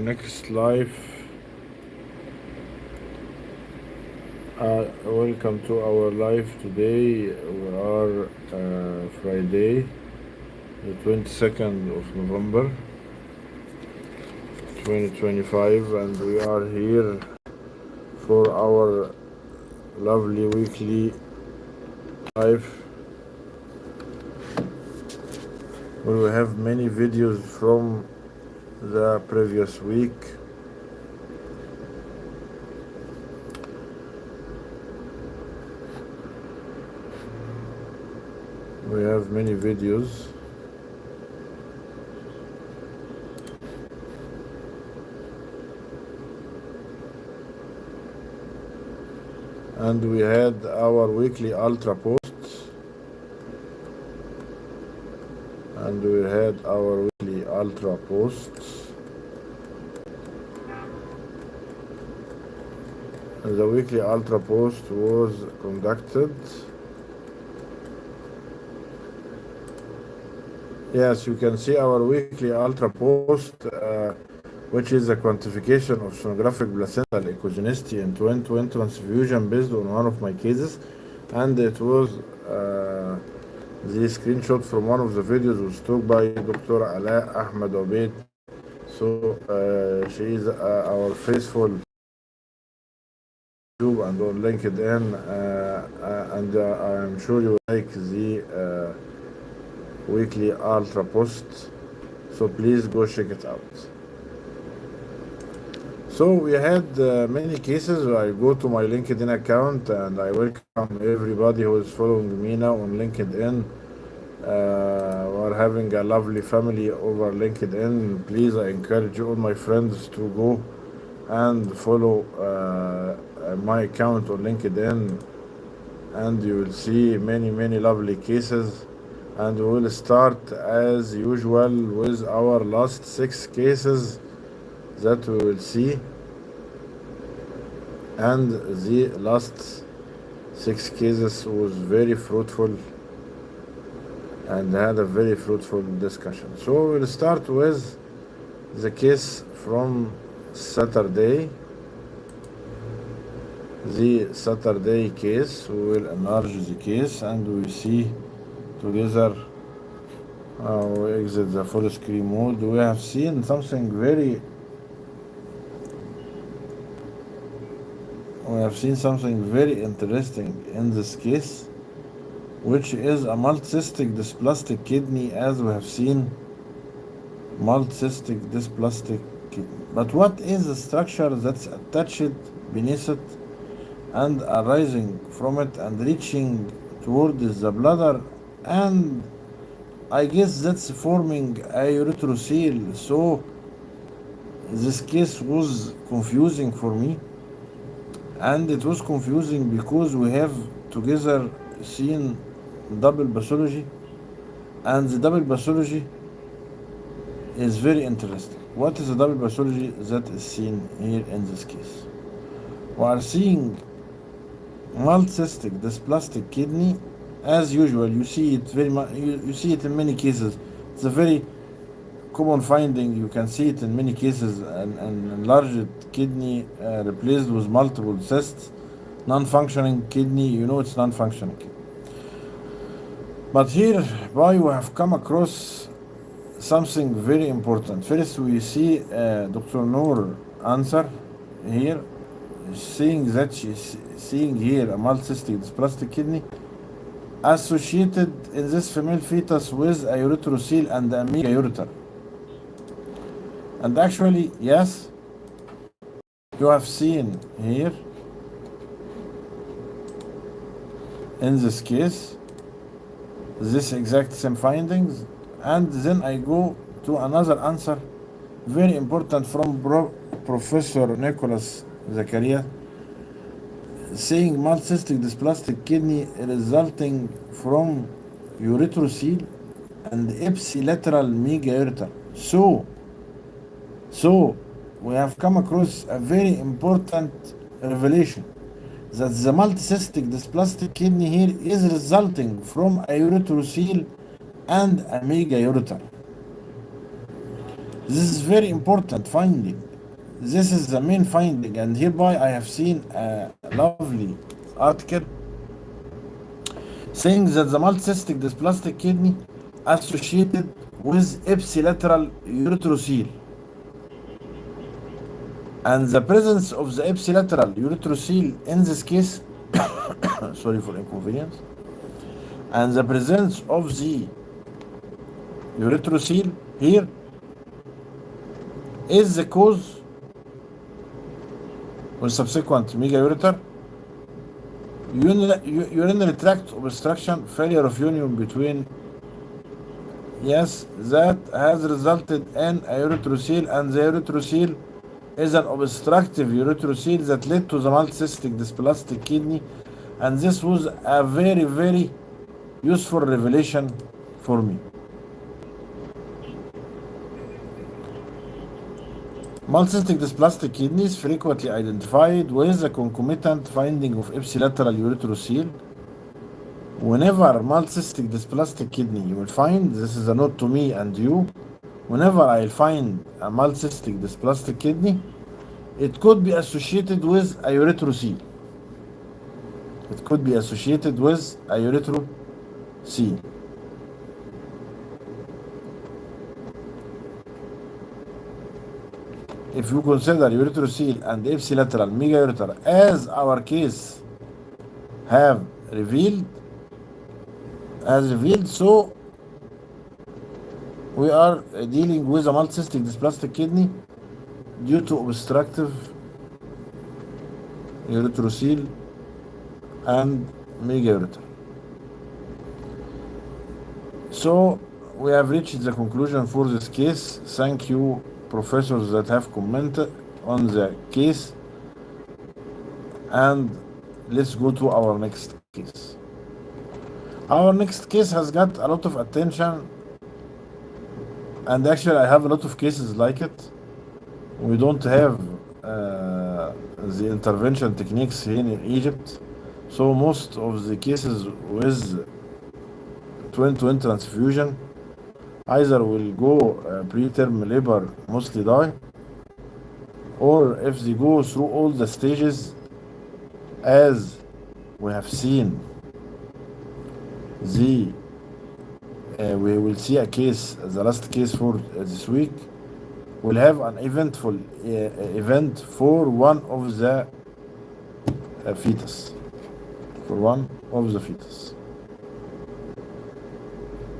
next live. Welcome to our live today. We are Friday, the 22nd of November 2025, and we are here for our lovely weekly live where we have many videos from the previous week. We have many videos. And we had our weekly ultra posts. And we had our weekly ultra posts. And the weekly ultra post was conducted. Yes, you can see our weekly ultra post, which is a quantification of sonographic placental echogenicity and twin transfusion based on one of my cases. And it was the screenshot from one of the videos was took by Dr. Ahmed Ob&gyn. So she is our faithful YouTube and on LinkedIn, and I am sure you like the weekly ultra post, so please go check it out. So we had many cases. I go to my LinkedIn account and I welcome everybody who is following me now on LinkedIn. We're having a lovely family over LinkedIn. Please, I encourage all my friends to go and follow my account on LinkedIn, and you will see many lovely cases. And we will start as usual with our last 6 cases that we will see. And the last 6 cases was very fruitful and had a very fruitful discussion. So we'll start with the case from Saturday. The Saturday case, we will enlarge the case and we see together. We exit the full screen mode. We have seen something very interesting in this case, which is a multicystic dysplastic kidney, as we have seen multicystic dysplastic kidney. But what is the structure that's attached beneath it and arising from it and reaching towards the bladder? And I guess that's forming a urethrocoel. So this case was confusing for me, and it was confusing because we have together seen double pathology, and the double pathology is very interesting. What is the double pathology that is seen here in this case? We are seeing multicystic dysplastic kidney. As usual, you see it you see it in many cases. It's a very common finding. You can see it in many cases. An enlarged kidney replaced with multiple cysts, non-functioning kidney. You know it's non-functioning kidney. But here, we have come across something very important. First, we see Dr. Noor answer here, seeing that she's seeing here a multicystic dysplastic kidney associated in this female fetus with a urethrocoel and a megaureter. And actually, yes, you have seen here in this case this exact same findings. And then I go to another answer, very important, from Professor Nicholas Zakaria, saying multicystic dysplastic kidney resulting from urethrocoel and ipsilateral megaureter. So we have come across a very important revelation, that the multicystic dysplastic kidney here is resulting from a urethrocoel and a megaureter. This is very important finding. this is the main finding, and hereby I have seen a lovely article saying that the multicystic dysplastic kidney associated with ipsilateral urethrocoel, and the presence of the ipsilateral urethrocoel in this case sorry for inconvenience, and the presence of the urethrocoel here is the cause with subsequent megaureter, urinary tract obstruction, failure of union between, yes, that has resulted in a urethrocoel, and the urethrocoel is an obstructive urethrocoel that led to the multicystic dysplastic kidney, and this was a very, very useful revelation for me. Multicystic dysplastic kidney is frequently identified with a concomitant finding of ipsilateral urethrocoel. Whenever multicystic dysplastic kidney you will find, this is a note to me and you, whenever I'll find a multicystic dysplastic kidney, it could be associated with a urethrocoel. It could be associated with a urethrocoel. If you consider urethrocoel and ipsilateral megaureter as our case have revealed, so we are dealing with a multicystic dysplastic kidney due to obstructive urethrocoel and megaureter. So we have reached the conclusion for this case. Thank you, professors that have commented on the case, and let's go to our next case. Our next case has got a lot of attention, and actually I have a lot of cases like it. We don't have the intervention techniques here in Egypt, so most of the cases with twin transfusion either will go preterm labor, mostly die, or if they go through all the stages, as we have seen, we will see a case, the last case for this week, will have an eventful event for one of the fetus.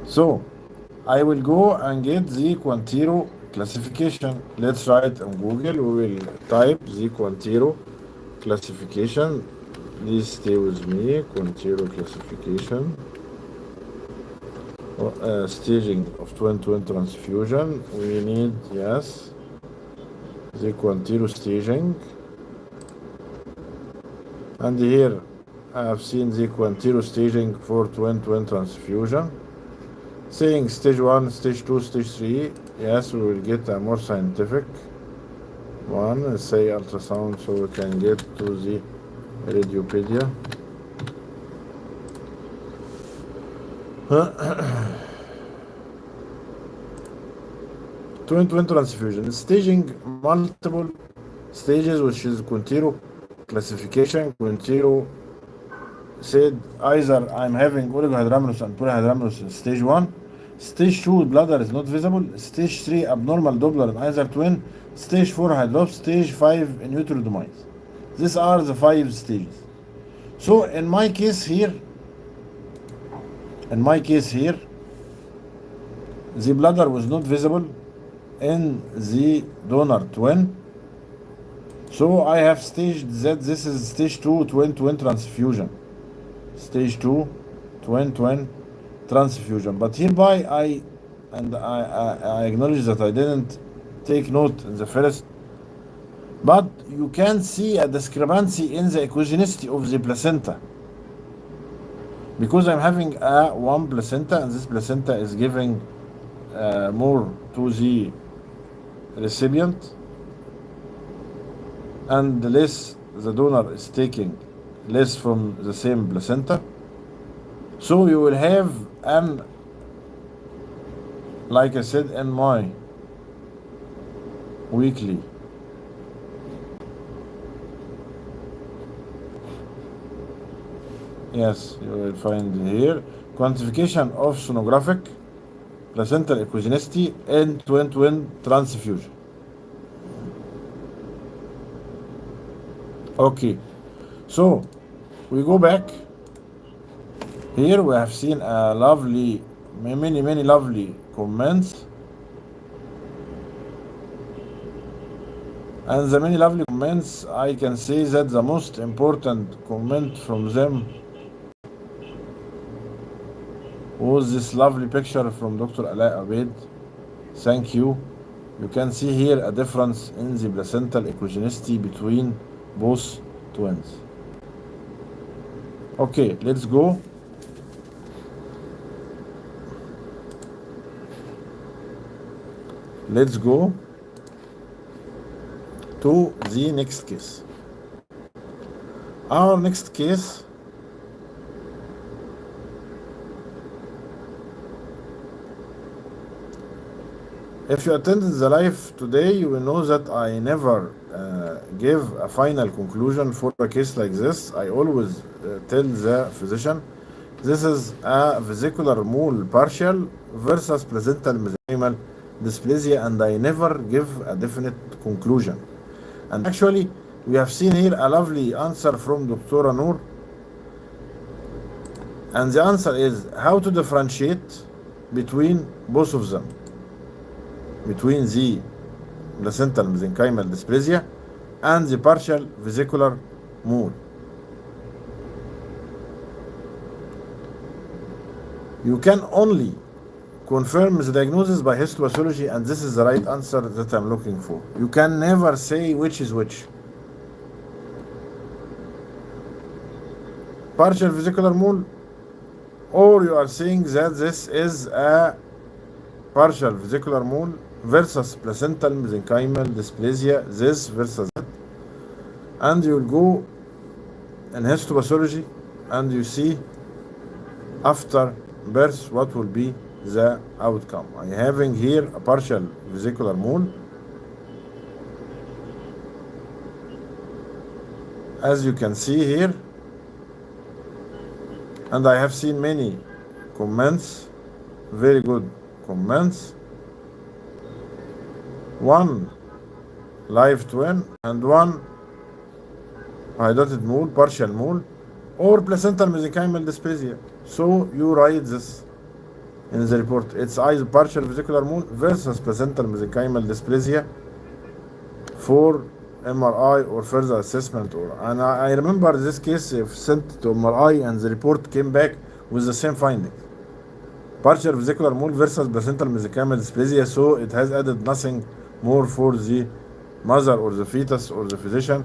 So I will go and get the Quantiro classification. Let's write on Google. We will type the Quantiro classification. Please stay with me. Quantiro classification. Staging of twin transfusion. We need, yes, the Quantiro staging. And here I have seen the Quantiro staging for twin transfusion, saying stage 1, stage 2, stage 3. Yes, we will get a more scientific one, say ultrasound, so we can get to the radiopedia. Twin transfusion staging, multiple stages, which is Quantiro classification. Quantiro said either I'm having oligohydramnios and polyhydramnios in stage 1, stage 2 bladder is not visible, stage 3 abnormal Doppler in either twin, stage 4 hydrops, stage 5 in utero demise. These are the 5 stages. So in my case here, the bladder was not visible in the donor twin, so I have staged that this is stage 2 twin transfusion. Stage 2 twin transfusion. But hereby I acknowledge that I didn't take note in the first, but you can see a discrepancy in the echogenicity of the placenta, because I'm having one placenta, and this placenta is giving more to the recipient, and the less the donor is taking, less from the same placenta. So you will have an, like I said in my weekly Yes, you will find here quantification of sonographic placental echogenicity in twin transfusion. Okay, so we go back. Here we have seen a lovely, many lovely comments, and the many lovely comments, I can say that the most important comment from them was this lovely picture from Dr. Ala Abed. Thank you. You can see here a difference in the placental echogenicity between both twins. Okay, let's go. Let's go to the next case. Our next case if you attended the live today, you will know that I never give a final conclusion for a case like this. I always tell the physician, this is a vesicular mole partial versus placental mesenchymal dysplasia, and I never give a definite conclusion. And actually, we have seen here a lovely answer from Dr. Noor. And the answer is how to differentiate between both of them, between the placental mesenchymal dysplasia and the partial vesicular mole. You can only confirm the diagnosis by histopathology, and this is the right answer that I'm looking for. You can never say which is which. Partial vesicular mole, or you are saying that this is a partial vesicular mole versus placental mesenchymal dysplasia, this versus that, and you will go in histopathology and you see after birth what will be the outcome. I'm having here a partial vesicular mole, as you can see here, and I have seen many comments, very good comments. One live twin and one hydatid mole, partial mole, or placental mesenchymal dysplasia. So you write this in the report. It's either partial vesicular mole versus placental mesenchymal dysplasia for MRI or further assessment. And I remember this case sent to MRI and the report came back with the same finding. Partial vesicular mole versus placental mesenchymal dysplasia, so it has added nothing more for the mother or the fetus or the physician.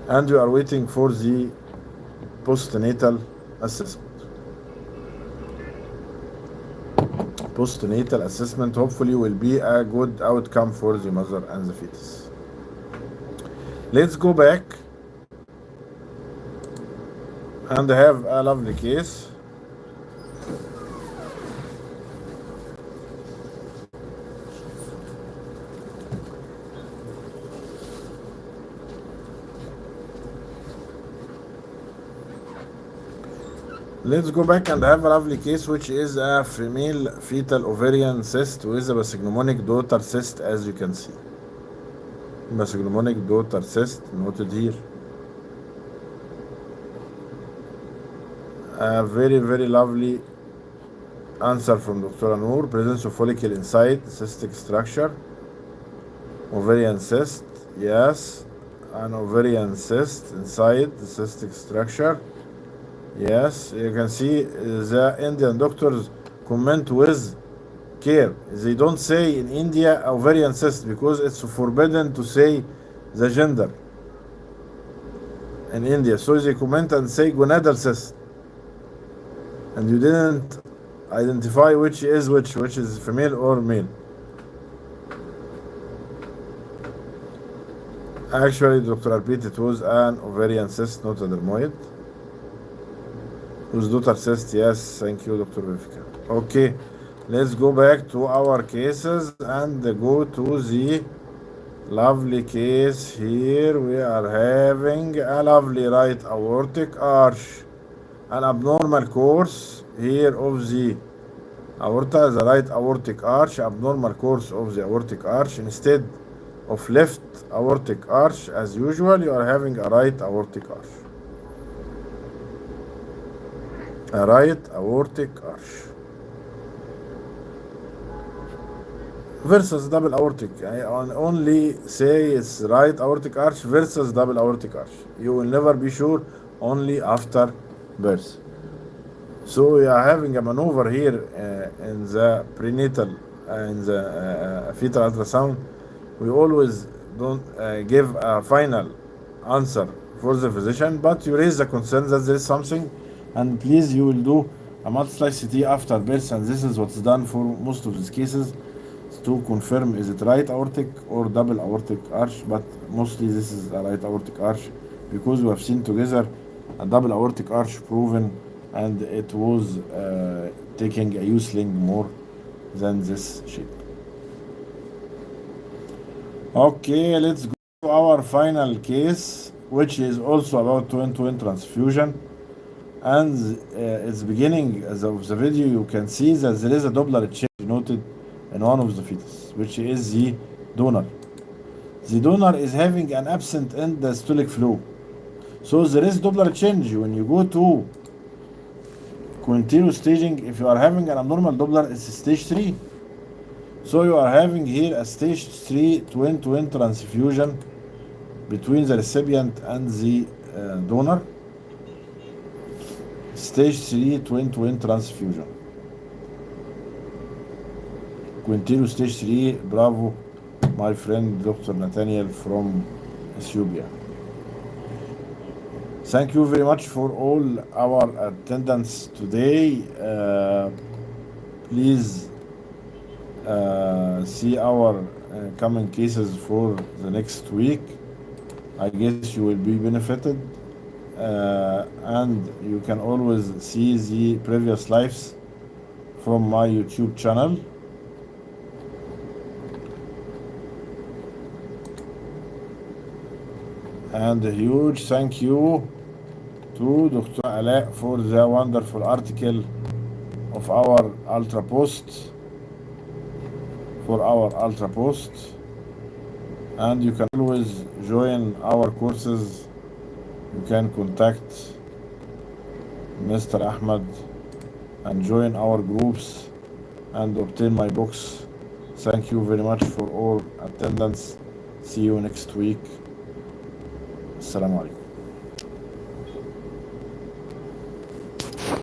And we are waiting for the postnatal assessment. Postnatal assessment hopefully will be a good outcome for the mother and the fetus. Let's go back and have a lovely case. Let's go back and have a lovely case, which is a female fetal ovarian cyst with a pathognomonic daughter cyst, as you can see. Pathognomonic daughter cyst noted here. A very, very lovely answer from Dr. Noor. Presence of follicle inside cystic structure. Ovarian cyst, yes. An ovarian cyst inside the cystic structure. Yes, you can see the Indian doctors comment with care. They don't say in India ovarian cyst because it's forbidden to say the gender in India. So they comment and say gonadal cyst. And you didn't identify which is female or male. Actually, Dr. Arpit, it was an ovarian cyst, not a dermoid. Whose daughter cyst, yes, thank you, Dr. Vivka. Okay, let's go back to our cases and go to the Lovely case here. We are having a lovely right aortic arch. An abnormal course here of the aorta, the right aortic arch, abnormal course of the aortic arch. Instead of left aortic arch, as usual, you are having a right aortic arch. A right aortic arch versus double aortic. I only say it's right aortic arch versus double aortic arch. You will never be sure only after birth. So we are having a maneuver here in the prenatal, in the fetal ultrasound. We always don't give a final answer for the physician, but you raise the concern that there is something, and please, you will do a multi-slice CT after birth, and this is what's done for most of these cases to confirm is it right aortic or double aortic arch, but mostly this is a right aortic arch because we have seen together a double aortic arch proven, and it was taking a U-sling more than this shape. Okay, let's go to our final case, which is also about twin-twin transfusion. And at the beginning of the video, you can see that there is a Doppler change noted in one of the fetus, which is the donor. The donor is having an absent end diastolic flow. So there is Doppler change. When you go to continuous staging, if you are having an abnormal Doppler, it's stage 3. So you are having here a stage 3 twin-twin transfusion between the recipient and the donor. Stage 3 twin-twin transfusion. Continuous stage 3, bravo, my friend Dr. Nathaniel from Ethiopia. Thank you very much for all our attendance today. Please see our coming cases for the next week. I guess you will be benefited, and you can always see the previous lives from my YouTube channel. And a huge thank you to Dr. Ala for the wonderful article of our Ultra Post. And you can always join our courses. You can contact Mr. Ahmed and join our groups and obtain my books. Thank you very much for all attendance. See you next week. Assalamu alaikum.